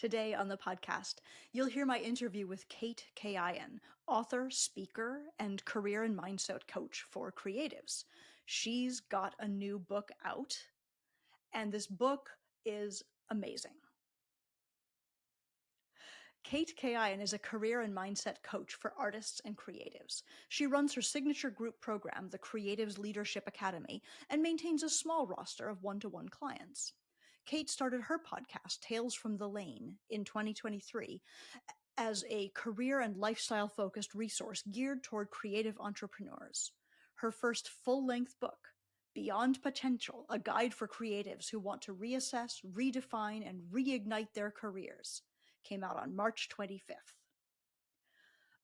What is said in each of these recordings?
Today on the podcast, you'll hear my interview with Kayaian, author, speaker, and career and mindset coach for creatives. She's got a new book out, and this book is amazing. Kayaian is a career and mindset coach for artists and creatives. She runs her signature group program, the Creatives Leadership Academy, and maintains a small roster of one-to-one clients. Kate started her podcast, Tales from the Lane, in 2023 as a career and lifestyle-focused resource geared toward creative entrepreneurs. Her first full-length book, Beyond Potential, a guide for creatives who want to reassess, redefine, and reignite their careers, came out on March 25th.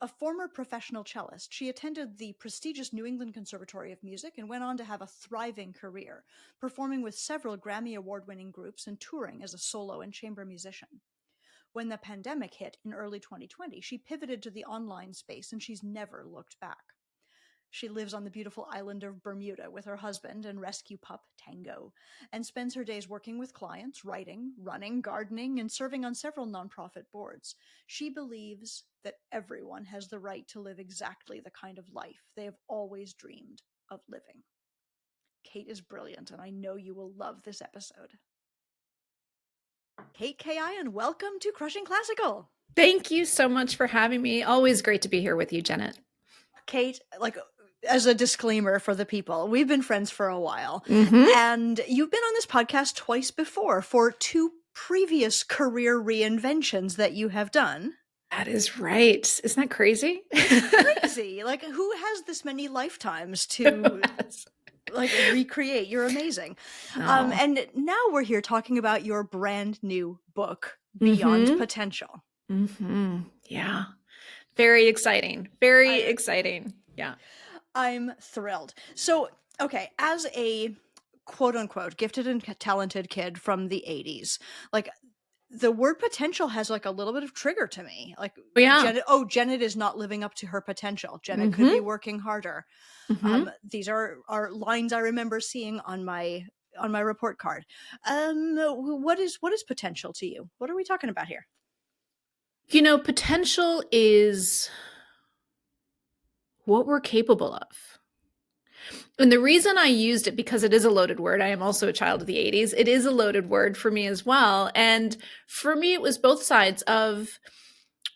A former professional cellist, she attended the prestigious New England Conservatory of Music and went on to have a thriving career, performing with several Grammy Award-winning groups and touring as a solo and chamber musician. When the pandemic hit in early 2020, she pivoted to the online space and she's never looked back. She lives on the beautiful island of Bermuda with her husband and rescue pup, Tango, and spends her days working with clients, writing, running, gardening, and serving on several nonprofit boards. She believes that everyone has the right to live exactly the kind of life they have always dreamed of living. Kate is brilliant, and I know you will love this episode. Kate Kayaian, welcome to Crushing Classical. Thank you so much for having me. Always great to be here with you, Jennet. Kate, as a disclaimer for the people, we've been friends for a while, and you've been on this podcast twice before for two previous career reinventions that you have done. That is right. Isn't that crazy? Crazy. Who has this many lifetimes to recreate? You're amazing. Oh. And now we're here talking about your brand new book, Beyond Potential. Yeah. Very exciting. Very exciting. Yeah. I'm thrilled. So, okay, as a quote unquote gifted and talented kid from the 80s, the word potential has a little bit of trigger to me. Jennet is not living up to her potential. Jennet could be working harder. These are lines I remember seeing on my report card. What is potential to you? What are we talking about here? Potential is what we're capable of. And the reason I used it, because it is a loaded word, I am also a child of the 80s. It is a loaded word for me as well. And for me, it was both sides of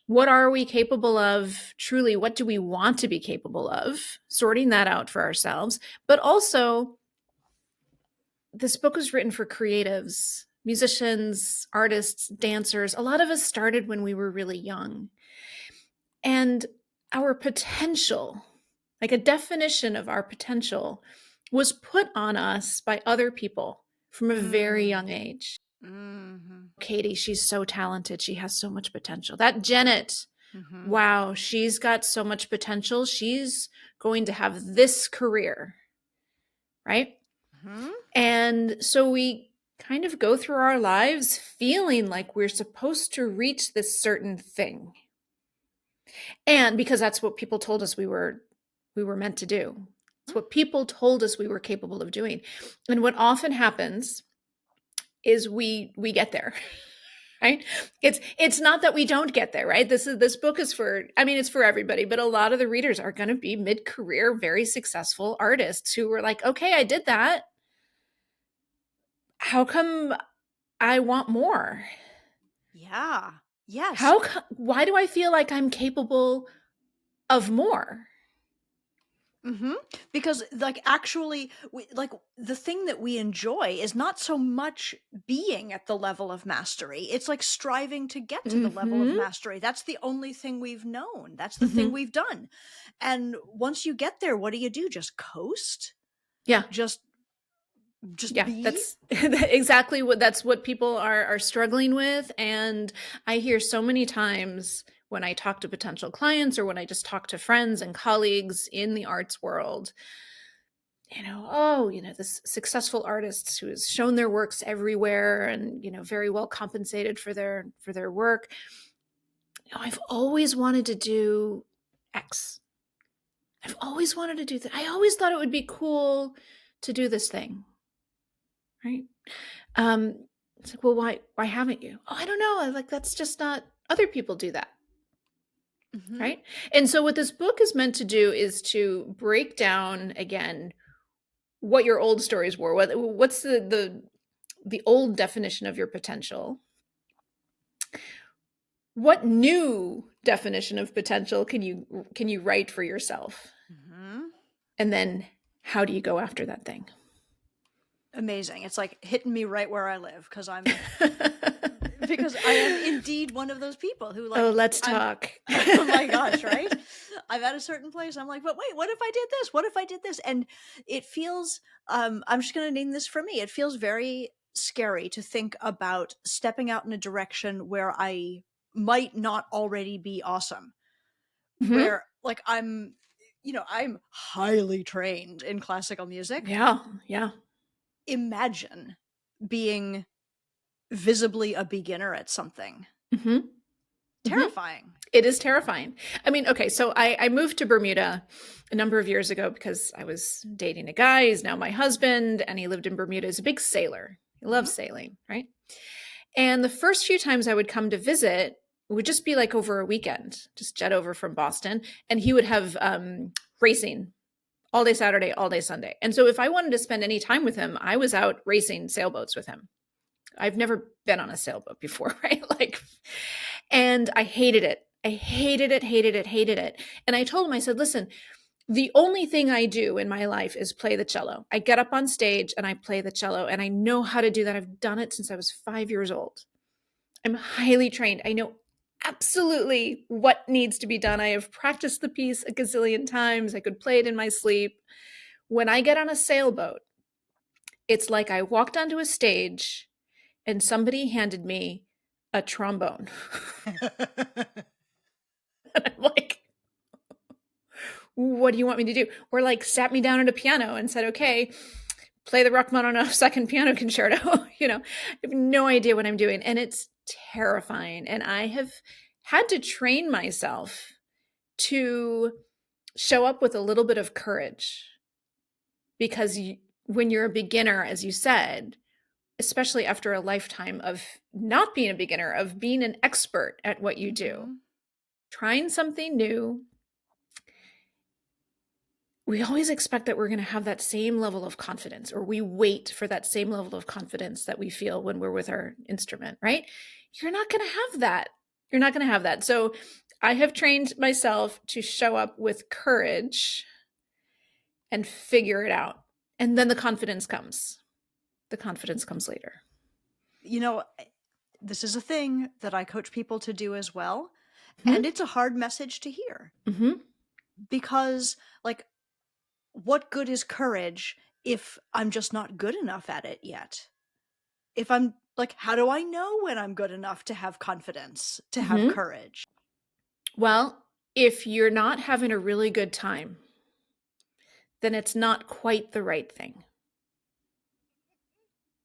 what are we capable of truly? What do we want to be capable of? Sorting that out for ourselves. But also, this book was written for creatives, musicians, artists, dancers. A lot of us started when we were really young. And our potential, like a definition of our potential, was put on us by other people from a very young age. Katie, she's so talented. She has so much potential. That Jennet, wow, she's got so much potential. She's going to have this career, right? And so we kind of go through our lives feeling like we're supposed to reach this certain thing. And because that's what people told us we were meant to do. It's what people told us we were capable of doing. And what often happens is we get there. Right? It's not that we don't get there, right? This book is it's for everybody, but a lot of the readers are going to be mid-career, very successful artists who were like, okay, I did that. How come I want more? Yeah. Yes. Why do I feel like I'm capable of more? Because actually, the thing that we enjoy is not so much being at the level of mastery. It's like striving to get to the level of mastery. That's the only thing we've known. That's the thing we've done. And once you get there, what do? Just coast? Yeah. Just yeah, be? That's exactly what people are struggling with. And I hear so many times when I talk to potential clients or when I just talk to friends and colleagues in the arts world, this successful artist who has shown their works everywhere and, very well compensated for their work. I've always wanted to do X. I've always wanted to do that. I always thought it would be cool to do this thing. Right. It's like, well, why haven't you? Oh, I don't know. I like, that's just not, other people do that. Mhm. Right. And so what this book is meant to do is to break down again what your old stories were. What's the old definition of your potential? What new definition of potential can you write for yourself? Mhm. And then how do you go after that thing? Amazing. It's like hitting me right where I live because I am indeed one of those people who Oh, like let's I'm talk. oh my gosh, right? I'm at a certain place. I'm like, but wait, what if I did this? What if I did this? And it feels I'm just gonna name this for me. It feels very scary to think about stepping out in a direction where I might not already be awesome. Mhm. Where like I'm highly trained in classical music. Yeah, yeah. Imagine being visibly a beginner at something. Mhm. Mhm. Terrifying. It is terrifying. I mean, okay, so I moved to Bermuda a number of years ago because I was dating a guy. He's now my husband, and he lived in Bermuda. He's a big sailor. He Mhm. loves sailing, right? And the first few times I would come to visit, it would just be like over a weekend, just jet over from Boston, and he would have racing all day Saturday, all day Sunday. And so if I wanted to spend any time with him, I was out racing sailboats with him. I've never been on a sailboat before, right? Like, and I hated it. I hated it, hated it, hated it. And I told him, I said, listen, the only thing I do in my life is play the cello. I get up on stage and I play the cello, and I know how to do that. I've done it since I was 5 years old. I'm highly trained. I know absolutely what needs to be done. I have practiced the piece a gazillion times. I could play it in my sleep. When I get on a sailboat, it's like I walked onto a stage and somebody handed me a trombone. And I'm like, what do you want me to do? Or like sat me down at a piano and said, okay, play the Rachmaninoff second piano concerto. I have no idea what I'm doing. And it's terrifying. And I have had to train myself to show up with a little bit of courage because when you're a beginner, as you said, especially after a lifetime of not being a beginner, of being an expert at what you do, Mhm. trying something new, we always expect that we're going to have that same level of confidence, or we wait for that same level of confidence that we feel when we're with our instrument, right? You're not going to have that. You're not going to have that. So I have trained myself to show up with courage and figure it out. And then the confidence comes. The confidence comes later. You know, this is a thing that I coach people to do as well, Mm-hmm. and it's a hard message to hear Mm-hmm. because like what good is courage if I'm just not good enough at it yet? If I'm like how do I know when I'm good enough to have confidence, to have Mm-hmm. courage? Well, if you're not having a really good time, then it's not quite the right thing.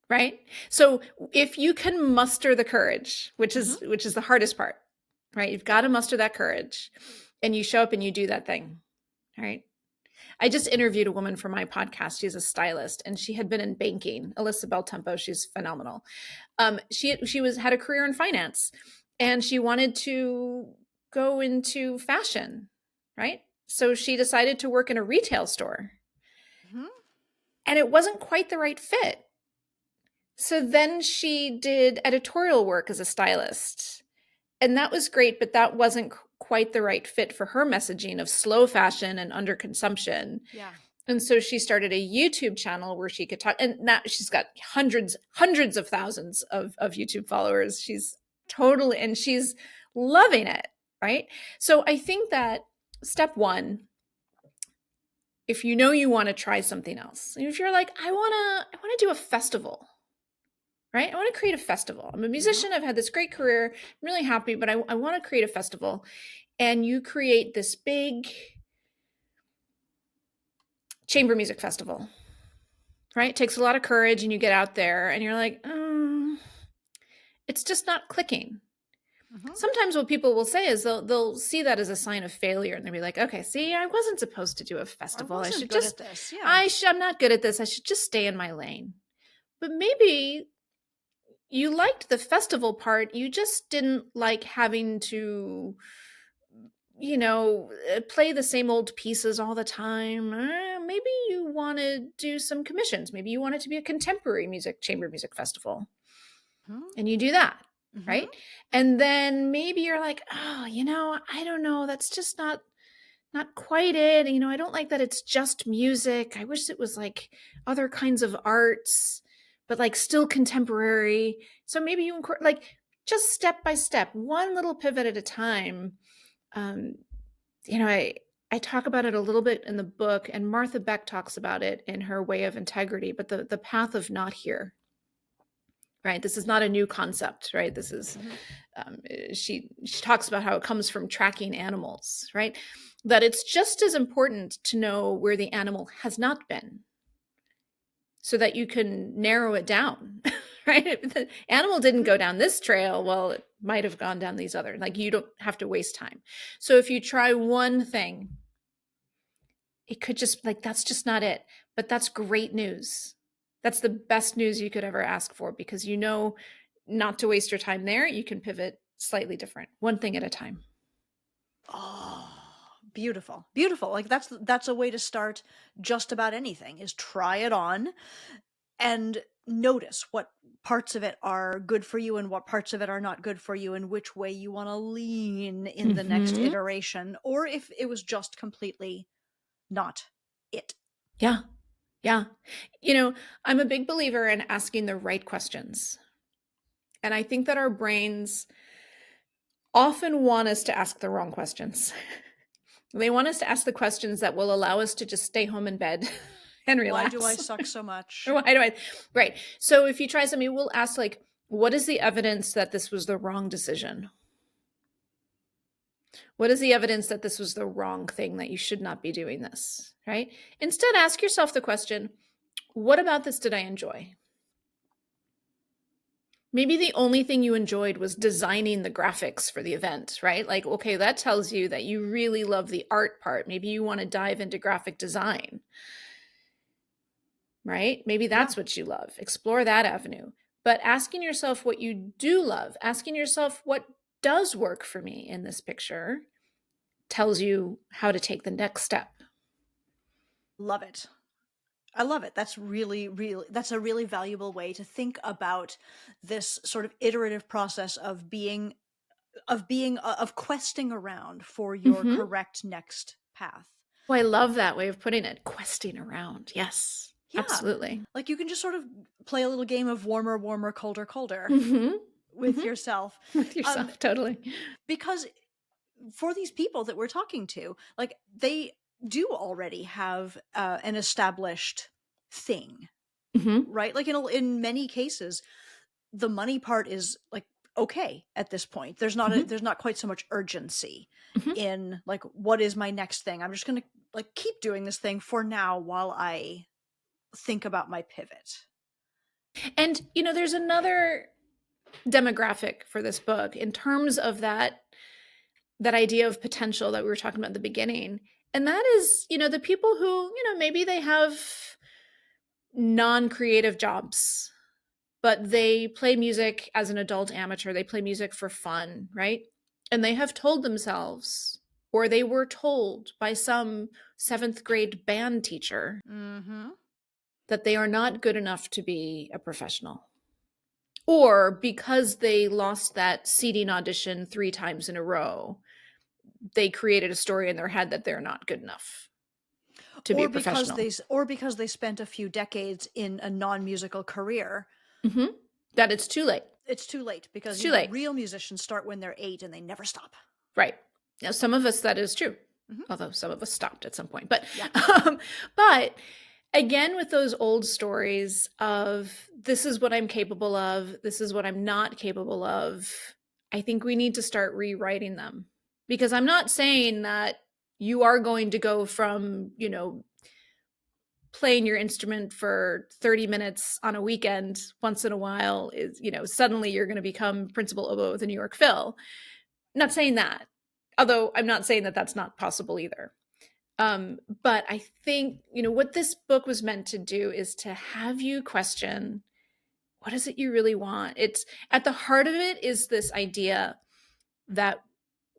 Right? So if you can muster the courage, which Mhm. is the hardest part, right? You've got to muster that courage and you show up and you do that thing. Right? I just interviewed a woman for my podcast. She's a stylist and she had been in banking. Alyssa Beltempo, she's phenomenal. She had a career in finance and she wanted to go into fashion, right? So she decided to work in a retail store. Mhm. And it wasn't quite the right fit. So then she did editorial work as a stylist. And that was great, but that wasn't quite the right fit for her messaging of slow fashion and underconsumption. Yeah. And so she started a YouTube channel where she could talk. And now she's got hundreds of thousands of YouTube followers. And she's loving it. Right. So I think that step one, if you know you want to try something else, if you're like, I want to do a festival, right? I want to create a festival. I'm a Mhm. musician. I've had this great career. I'm really happy, but I want to create a festival. And you create this big chamber music festival, right? It takes a lot of courage and you get out there and you're like, it's just not clicking. Mhm. Sometimes what people will say is they'll see that as a sign of failure and they'll be like, okay, see, I wasn't supposed to do a I festival. wasn't good at this. Yeah. I'm not good at this. I should just stay in my lane. But maybe you liked the festival part, you just didn't like having to, play the same old pieces all the time. Maybe you want to do some commissions. Maybe you want it to be a contemporary music, chamber music festival, and you do that, Mm-hmm. right? And then maybe you're like, oh, I don't know, that's just not quite it. I don't like that it's just music. I wish it was like other kinds of arts, but like still contemporary. So maybe you like just step by step, one little pivot at a time. Um, I talk about it a little bit in the book, and Martha Beck talks about it in her Way of Integrity, but the path of not here, right? This is not a new concept, right? This is she talks about how it comes from tracking animals, right? That it's just as important to know where the animal has not been, so that you can narrow it down, right? If the animal didn't go down this trail, well, it might have gone down these other. Like, you don't have to waste time. So if you try one thing, it could just like, that's just not it. But that's great news. That's the best news you could ever ask for, because not to waste your time there. You can pivot slightly different, one thing at a time. Oh, beautiful. Beautiful. Like that's a way to start just about anything, is try it on and notice what parts of it are good for you and what parts of it are not good for you, and which way you want to lean in the next Mm-hmm. iteration, or if it was just completely not it. Yeah. Yeah. I'm a big believer in asking the right questions. And I think that our brains often want us to ask the wrong questions. They want us to ask the questions that will allow us to just stay home in bed and relax. Why do I suck so much? Or why do I? Right. So if you try something, we'll ask, like, what is the evidence that this was the wrong decision? What is the evidence that this was the wrong thing, that you should not be doing this, right? Instead, ask yourself the question, what about this did I enjoy? Maybe the only thing you enjoyed was designing the graphics for the event, right? Like, okay, that tells you that you really love the art part. Maybe you want to dive into graphic design, right? Maybe that's what you love. Explore that avenue. But asking yourself what you do love, asking yourself what does work for me in this picture, tells you how to take the next step. Love it. I love it. That's that's a really valuable way to think about this sort of iterative process of questing around for your Mm-hmm. correct next path. Oh, I love that way of putting it. Questing around. Yes, Yeah. absolutely. Like, you can just sort of play a little game of warmer, warmer, colder, colder Mm-hmm. with Mm-hmm. yourself. With yourself, totally. Because for these people that we're talking to, like, they do already have an established thing, Mm-hmm. right? Like, in many cases, the money part is like okay at this point. Mm-hmm. There's not quite so much urgency Mm-hmm. in like, what is my next thing? I'm just gonna like keep doing this thing for now while I think about my pivot. And there's another demographic for this book in terms of that idea of potential that we were talking about at the beginning. And that is, the people who, maybe they have non-creative jobs, but they play music as an adult amateur. They play music for fun, right? And they have told themselves, or they were told by some 7th grade band teacher, Mm-hmm. that they are not good enough to be a professional. Or because they lost that seating audition 3 times in a row, they created a story in their head that they're not good enough to be a professional. Because they spent a few decades in a non-musical career. Mm-hmm. That it's too late. It's too late, because It's too late. real musicians start when they're 8 and they never stop. Right. Now, some of us, that is true. Mm-hmm. Although some of us stopped at some point. But, yeah. But again, with those old stories of this is what I'm capable of, this is what I'm not capable of, I think we need to start rewriting them. Because I'm not saying that you are going to go from, playing your instrument for 30 minutes on a weekend once in a while is, suddenly you're going to become principal oboe with the New York Phil. Not saying that. Although I'm not saying that that's not possible either. But I think, what this book was meant to do is to have you question, what is it you really want? It's at the heart of it is this idea that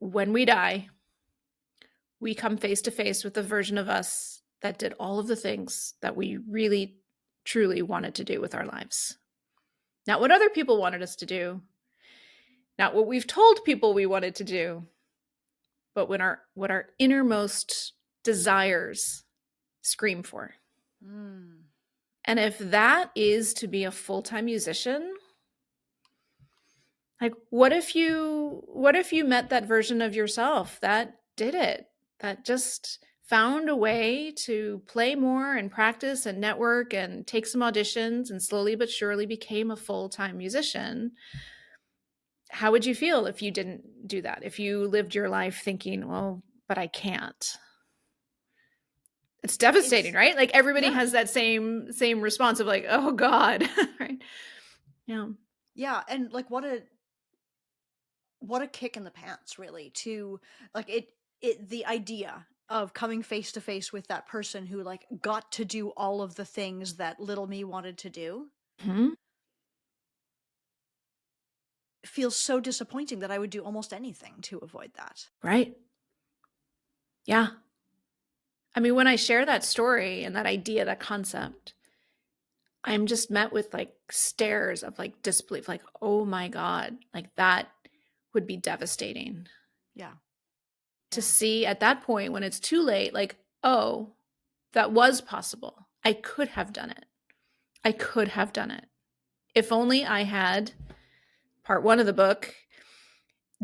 when we die, we come face to face with a version of us that did all of the things that we really, truly wanted to do with our lives. Not what other people wanted us to do, not what we've told people we wanted to do, but what our innermost desires scream for. Mm. And if that is to be a full-time musician, like what if you met that version of yourself that did it, that just found a way to play more and practice and network and take some auditions and slowly but surely became a full-time musician? How would you feel if you didn't do that? If you lived your life thinking, well, but I can't. It's devastating, right? Like everybody has that same response of like, oh God, right? Yeah. Yeah, and like what a kick in the pants, really, to like the idea of coming face to face with that person who like got to do all of the things that little me wanted to do. Hmm. Feels so disappointing that I would do almost anything to avoid that. Right. Yeah. I mean, when I share that story and that idea, that concept, I'm just met with like stares of like disbelief, like, oh my God, like that would be devastating. Yeah. To see at that point when it's too late, like, oh, that was possible. I could have done it. I could have done it. If only I had, part one of the book,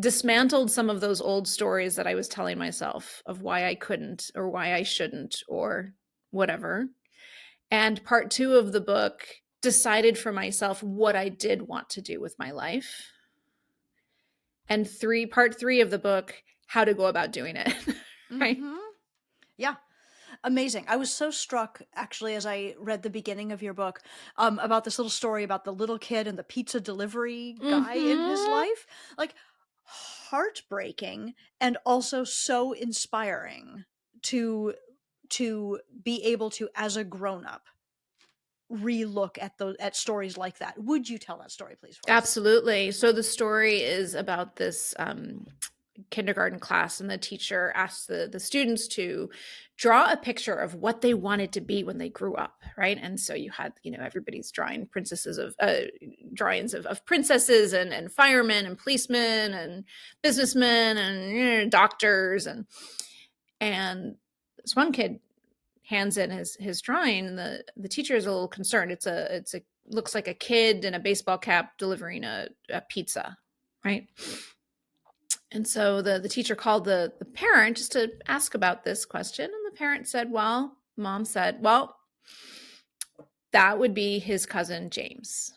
dismantled some of those old stories that I was telling myself of why I couldn't or why I shouldn't or whatever. And part two of the book, decided for myself what I did want to do with my life. And part three of the book, how to go about doing it. Right? Mm-hmm. Yeah. Amazing. I was so struck, actually, as I read the beginning of your book, about this little story about the little kid and the pizza delivery guy in his life. Like, heartbreaking and also so inspiring to be able to, as a grown-up, relook at stories like that. Would you tell that story, please, for us? Absolutely. So the story is about this kindergarten class, and the teacher asked the students to draw a picture of what they wanted to be when they grew up, right? And so you had, everybody's drawing drawings of princesses and firemen and policemen and businessmen and doctors, and this one kid hands in his drawing, and the teacher is a little concerned. It's a looks like a kid in a baseball cap delivering a pizza, right? And so the teacher called the parent just to ask about this question, and the parent said, mom said, well, that would be his cousin James.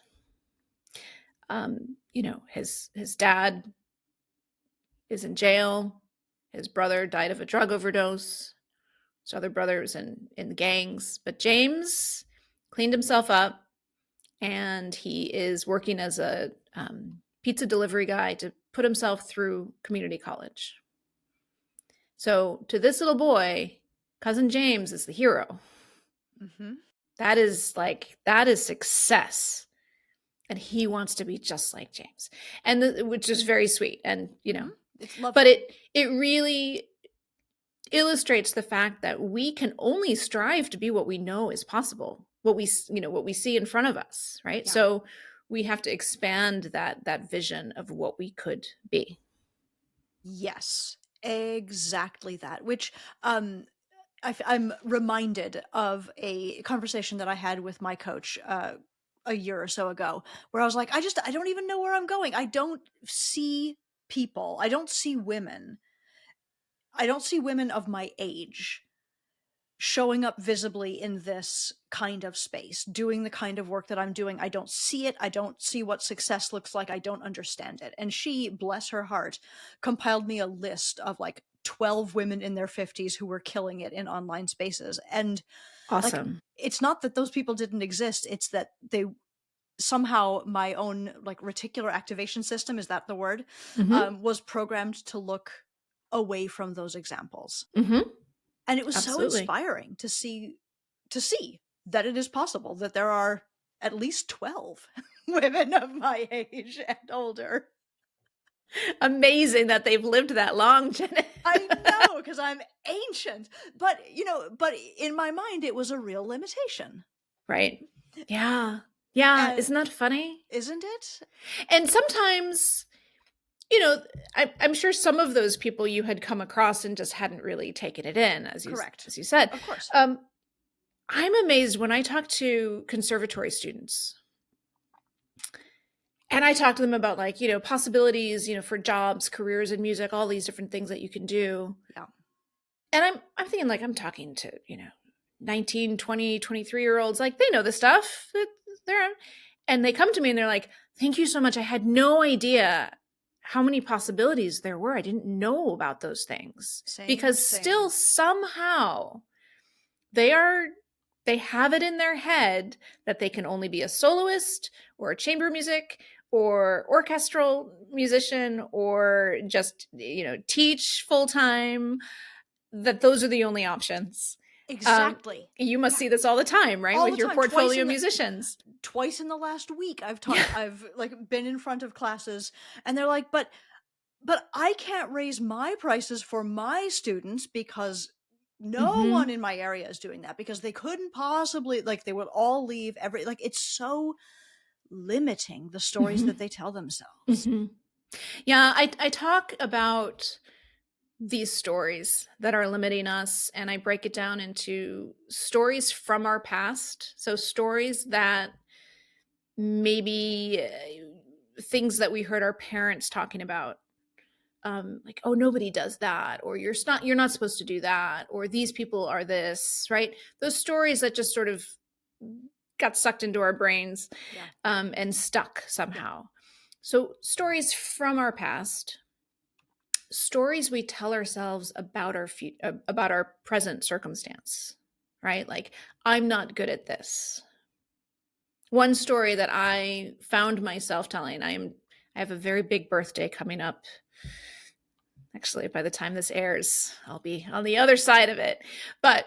His dad is in jail. His brother died of a drug overdose. His other brother was in the gangs, but James cleaned himself up, and he is working as a pizza delivery guy to put himself through community college. So to this little boy, cousin James is the hero. Mm-hmm. That is success. And he wants to be just like James, and which is very sweet. And, it's lovely. But it really illustrates the fact that we can only strive to be what we know is possible, what we see in front of us, right? Yeah. So we have to expand that vision of what we could be. Yes, exactly that. Which I'm reminded of a conversation that I had with my coach a year or so ago, where I was like, I don't even know where I'm going. I don't see people. I don't see women. I don't see women of my age showing up visibly in this kind of space, doing the kind of work that I'm doing. I don't see it. I don't see what success looks like. I don't understand it. And she, bless her heart, compiled me a list of like 12 women in their 50s who were killing it in online spaces. And awesome. Like, it's not that those people didn't exist. It's that they somehow, my own like reticular activation system, is that the word, was programmed to look away from those examples. Mm-hmm. And it was Absolutely. so inspiring to see that it is possible, that there are at least 12 women of my age and older. Amazing that they've lived that long, Jennet. I know, because I'm ancient. But, but in my mind, it was a real limitation. Right. Yeah. Yeah. And Isn't that funny? isn't it? And sometimes, I'm sure some of those people you had come across and just hadn't really taken it in, Correct. as you said. Of course. I'm amazed when I talk to conservatory students and I talk to them about like, possibilities, for jobs, careers in music, all these different things that you can do. Yeah. And I'm thinking like, I'm talking to, 19, 20, 23-year-olds, like they know the stuff. And they come to me and they're like, thank you so much. I had no idea how many possibilities there were. I didn't know about those things. Because still somehow they have it in their head that they can only be a soloist or a chamber music or orchestral musician or just, teach full time, that those are the only options. Exactly. You must see this all the time, right? All with the your time. portfolio musicians. Twice in the last week, I've like been in front of classes and they're like, but I can't raise my prices for my students because no one in my area is doing that, because they couldn't possibly, like, they would all leave it's so limiting, the stories that they tell themselves. Yeah, I talk about these stories that are limiting us, and I break it down into stories from our past. So stories that maybe things that we heard our parents talking about, like, oh, nobody does that, or you're not supposed to do that, or these people are this, right? Those stories that just sort of got sucked into our brains, and stuck somehow. Yeah. So stories from our past, stories we tell ourselves about our present circumstance, right? Like, I'm not good at this. One story that I found myself telling, I have a very big birthday coming up. Actually, by the time this airs, I'll be on the other side of it. But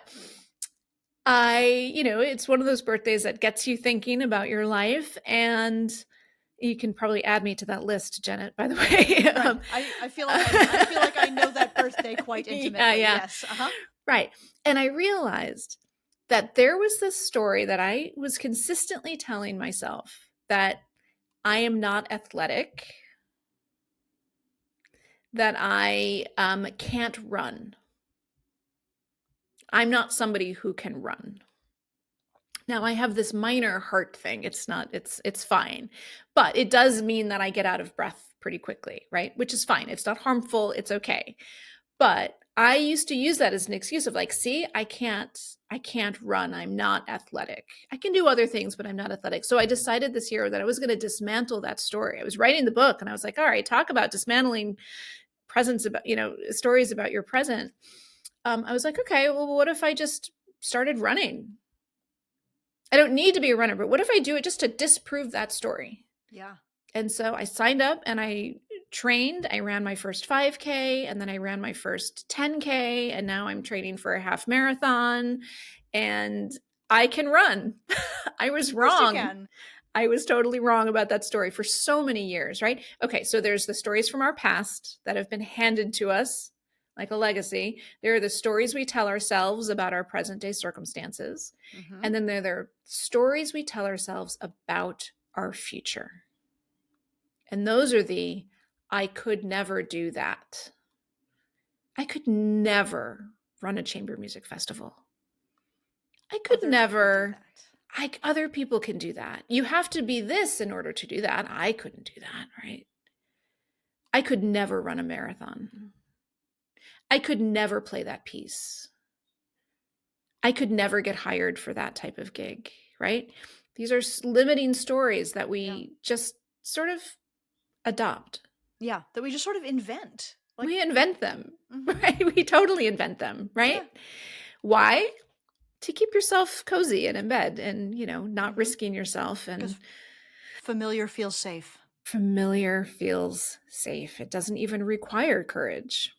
it's one of those birthdays that gets you thinking about your life, and you can probably add me to that list, Jennet, by the way. Right. I feel like I know that birthday quite intimately. Yeah. Yes. Uh-huh. Right. And I realized that there was this story that I was consistently telling myself, that I am not athletic, that I can't run. I'm not somebody who can run. Now, I have this minor heart thing. It's fine. But it does mean that I get out of breath pretty quickly, right? Which is fine. It's not harmful. It's okay. But I used to use that as an excuse of like, see, I can't run. I'm not athletic. I can do other things, but I'm not athletic. So I decided this year that I was going to dismantle that story. I was writing the book and I was like, all right, talk about dismantling presents about, stories about your present. I was like, okay, well, what if I just started running? I don't need to be a runner, but what if I do it just to disprove that story? Yeah. And so I signed up and I trained. I ran my first 5K and then I ran my first 10K, and now I'm training for a half marathon, and I can run. I was wrong. I was totally wrong about that story for so many years, right? Okay, so there's the stories from our past that have been handed to us like a legacy. There are the stories we tell ourselves about our present day circumstances. Mm-hmm. And then there are stories we tell ourselves about our future. And those are the, I could never do that. I could never run a chamber music festival. I could never. Other people can do that. You have to be this in order to do that. I couldn't do that, right? I could never run a marathon. I could never play that piece. I could never get hired for that type of gig, right? These are limiting stories that we just sort of adopt. Yeah, that we just sort of invent. We invent them, right? We totally invent them, right? Yeah. Why? To keep yourself cozy and in bed and, not risking yourself. And familiar feels safe. Familiar feels safe. It doesn't even require courage.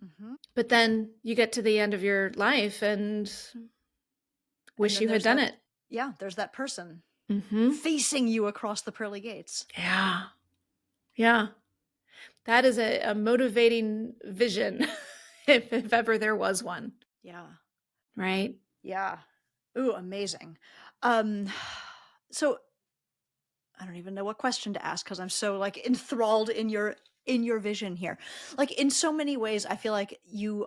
Mm-hmm. But then you get to the end of your life and wish you had done it. Yeah, there's that person. facing you across the pearly gates. Yeah. Yeah. That is a motivating vision, if ever there was one. Yeah. Right? Yeah. Ooh, amazing. Um, so I don't even know what question to ask because I'm so like enthralled in your vision here. Like in so many ways, I feel like you,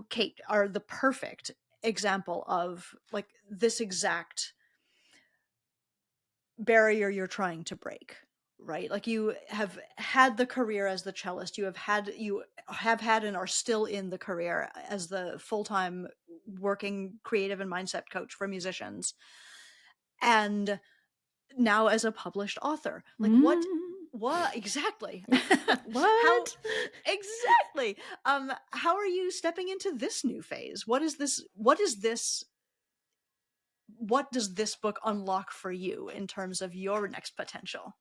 Kate, are the perfect example of like this exact barrier you're trying to break, right? Like you have had the career as the cellist, you have had and are still in the career as the full-time working creative and mindset coach for musicians, and now as a published author. Like what exactly? How What? exactly? How are you stepping into this new phase? What does this book unlock for you in terms of your next potential?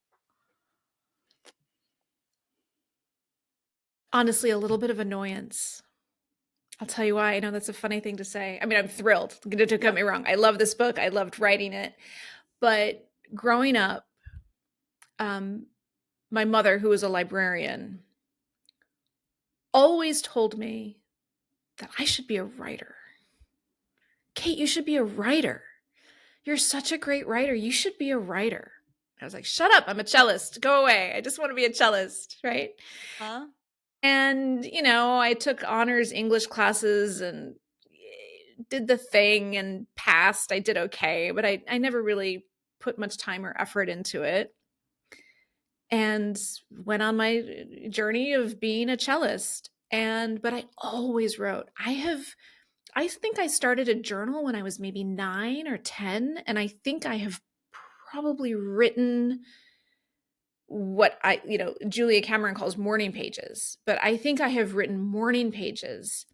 Honestly, a little bit of annoyance. I'll tell you why. I know that's a funny thing to say. I mean, I'm thrilled. Don't get Yep. me wrong. I love this book. I loved writing it. But growing up, um, my mother, who was a librarian, always told me that I should be a writer. Kate, you should be a writer. You're such a great writer. You should be a writer. I was like, shut up. I'm a cellist. Go away. I just want to be a cellist. Right. Huh? And, I took honors English classes and did the thing and passed. I did okay, but I never really put much time or effort into it. And went on my journey of being a cellist. But I always wrote. I think I started a journal when I was maybe 9 or 10, and I think I have probably written what Julia Cameron calls morning pages, but I think I have written morning pages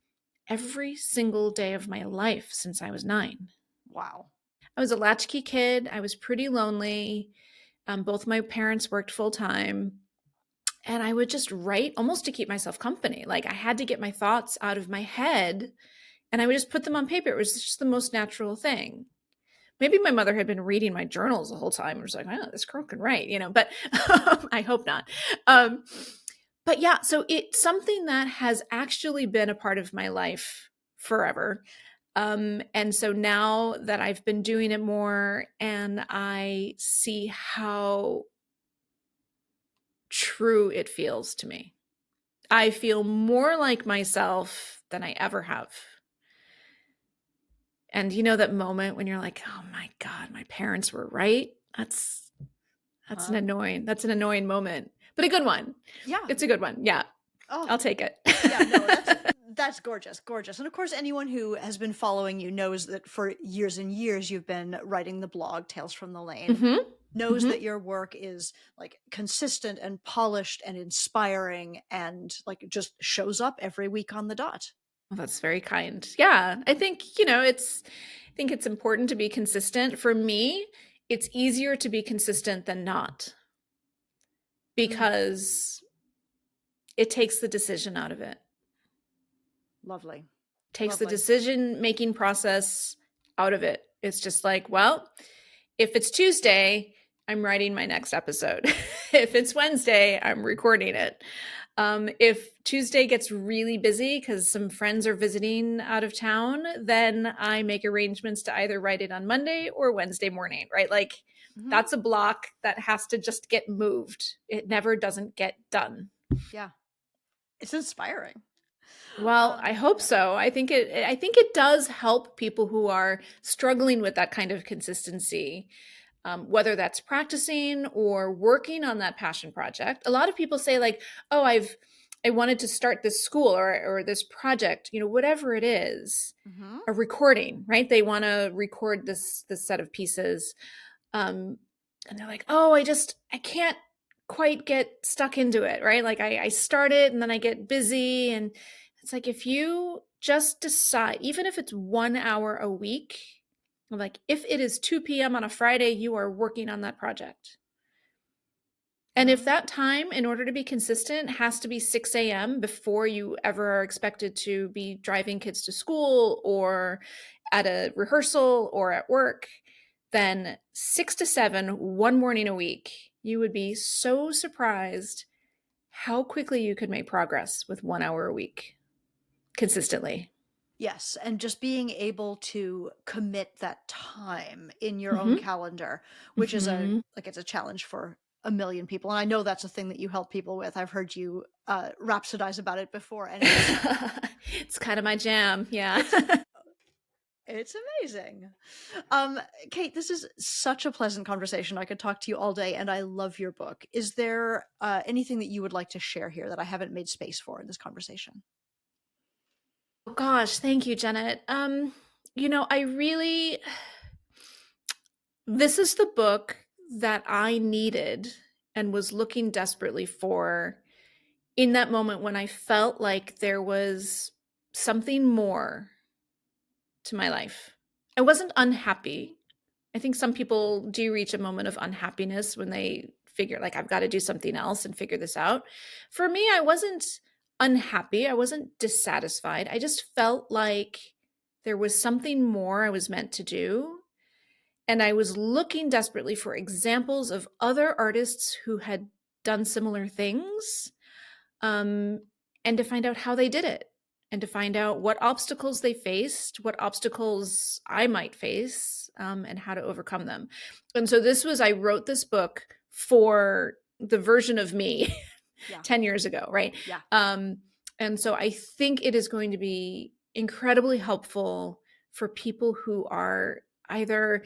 every single day of my life since I was 9. Wow. I was a latchkey kid. I was pretty lonely. Both my parents worked full time. And I would just write almost to keep myself company. Like I had to get my thoughts out of my head and I would just put them on paper. It was just the most natural thing. Maybe my mother had been reading my journals the whole time. I was like, oh, this girl can write, but I hope not. But yeah, so it's something that has actually been a part of my life forever. And so now that I've been doing it more and I see how true it feels to me, I feel more like myself than I ever have. And that moment when you're like, oh my God, my parents were right. That's an annoying moment, but a good one. Yeah. It's a good one. Yeah. Oh, I'll take it. yeah, no, that's gorgeous, gorgeous. And of course, anyone who has been following you knows that for years and years you've been writing the blog Tales from the Lane. Knows that your work is like consistent and polished and inspiring and like just shows up every week on the dot. Well, that's very kind. Yeah. I think, it's important to be consistent. For me, it's easier to be consistent than not because it takes the decision out of it. Lovely. Takes Lovely. the decision-making process out of it. It's just like, well, if it's Tuesday, I'm writing my next episode. If it's Wednesday, I'm recording it. If Tuesday gets really busy because some friends are visiting out of town, then I make arrangements to either write it on Monday or Wednesday morning, right? Like that's a block that has to just get moved. It never doesn't get done. Yeah. It's inspiring. Well, I hope so. I think it does help people who are struggling with that kind of consistency. Whether that's practicing or working on that passion project. A lot of people say like, oh, I wanted to start this school or this project, whatever it is, a recording, right? They want to record this set of pieces. And they're like, oh, I can't quite get stuck into it, right? Like I start it and then I get busy. And it's like, if you just decide, even if it's 1 hour a week, like if it is 2 p.m. on a Friday, you are working on that project. And if that time, in order to be consistent, has to be 6 a.m. before you ever are expected to be driving kids to school or at a rehearsal or at work, then 6 to 7, one morning a week, you would be so surprised how quickly you could make progress with 1 hour a week consistently. Yes, and just being able to commit that time in your own Hmm. calendar, which is Hmm. it's a challenge for a million people, and I know that's a thing that you help people with. I've heard you, rhapsodize about it before, and It's kind of my jam. Yeah. it's it's amazing. Um, Kate, this is such a pleasant conversation. I could talk to you all day, and I love your book. Is there, anything that you would like to share here that I haven't made space for in this conversation? Oh gosh, thank you, Jennet. I really this is the book that I needed and was looking desperately for in that moment when I felt like there was something more to my life. I wasn't unhappy. I think some people do reach a moment of unhappiness when they figure, like, I've got to do something else and figure this out. For me, I wasn't unhappy. I wasn't dissatisfied. I just felt like there was something more I was meant to do. And I was looking desperately for examples of other artists who had done similar things, um, and to find out how they did it, and to find out what obstacles they faced, what obstacles I might face, and how to overcome them. And so I wrote this book for the version of me Yeah, 10 years ago, right? yeah. Um, and so I think it is going to be incredibly helpful for people who are either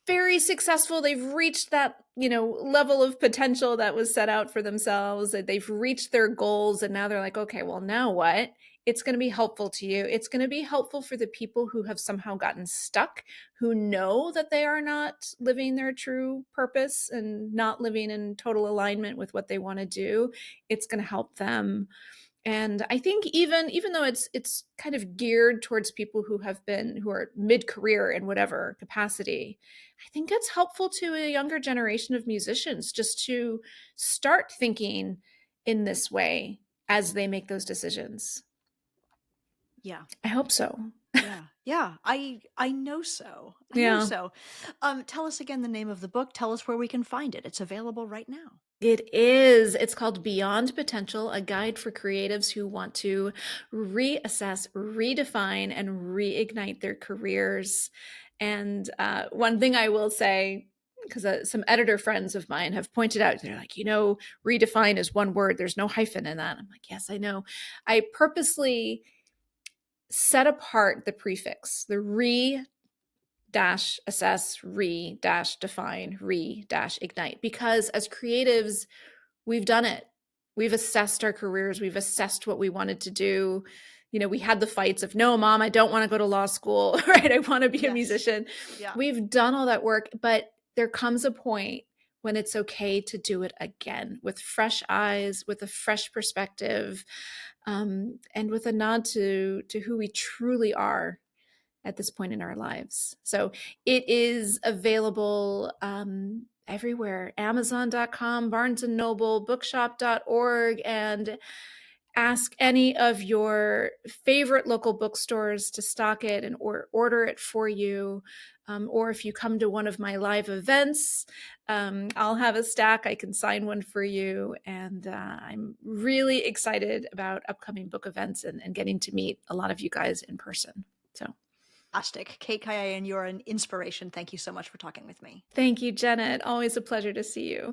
very successful. They've reached that, level of potential that was set out for themselves. They've reached their goals and now they're like, okay, well, now what? It's going to be helpful to you. It's going to be helpful for the people who have somehow gotten stuck, who know that they are not living their true purpose and not living in total alignment with what they want to do. It's going to help them. And I think even though it's kind of geared towards people who are mid-career in whatever capacity, I think it's helpful to a younger generation of musicians just to start thinking in this way as they make those decisions. Yeah. I hope so. Yeah. Yeah. I know so. I know Yeah. so. Tell us again the name of the book. Tell us where we can find it. It's available right now. It is. It's called Beyond Potential, a guide for creatives who want to reassess, redefine, and reignite their careers. And one thing I will say, because some editor friends of mine have pointed out, they're like, redefine is one word. There's no hyphen in that. I'm like, yes, I know. I purposely set apart the prefix, the re dash assess, re dash define, re dash ignite, because as creatives, we've done it. We've assessed our careers. We've assessed what we wanted to do. We had the fights of, no, mom, I don't want to go to law school, right? I want to be a Yes. musician. Yeah. We've done all that work, but there comes a point when it's okay to do it again with fresh eyes, with a fresh perspective, and with a nod to who we truly are at this point in our lives. So it is available everywhere: Amazon.com, Barnes and Noble, bookshop.org, and ask any of your favorite local bookstores to stock it and or order it for you. Or if you come to one of my live events, I'll have a stack. I can sign one for you. And I'm really excited about upcoming book events and getting to meet a lot of you guys in person. So Fantastic. Kate Kayaian, you're an inspiration. Thank you so much for talking with me. thank you, Jennet. Always a pleasure to see you.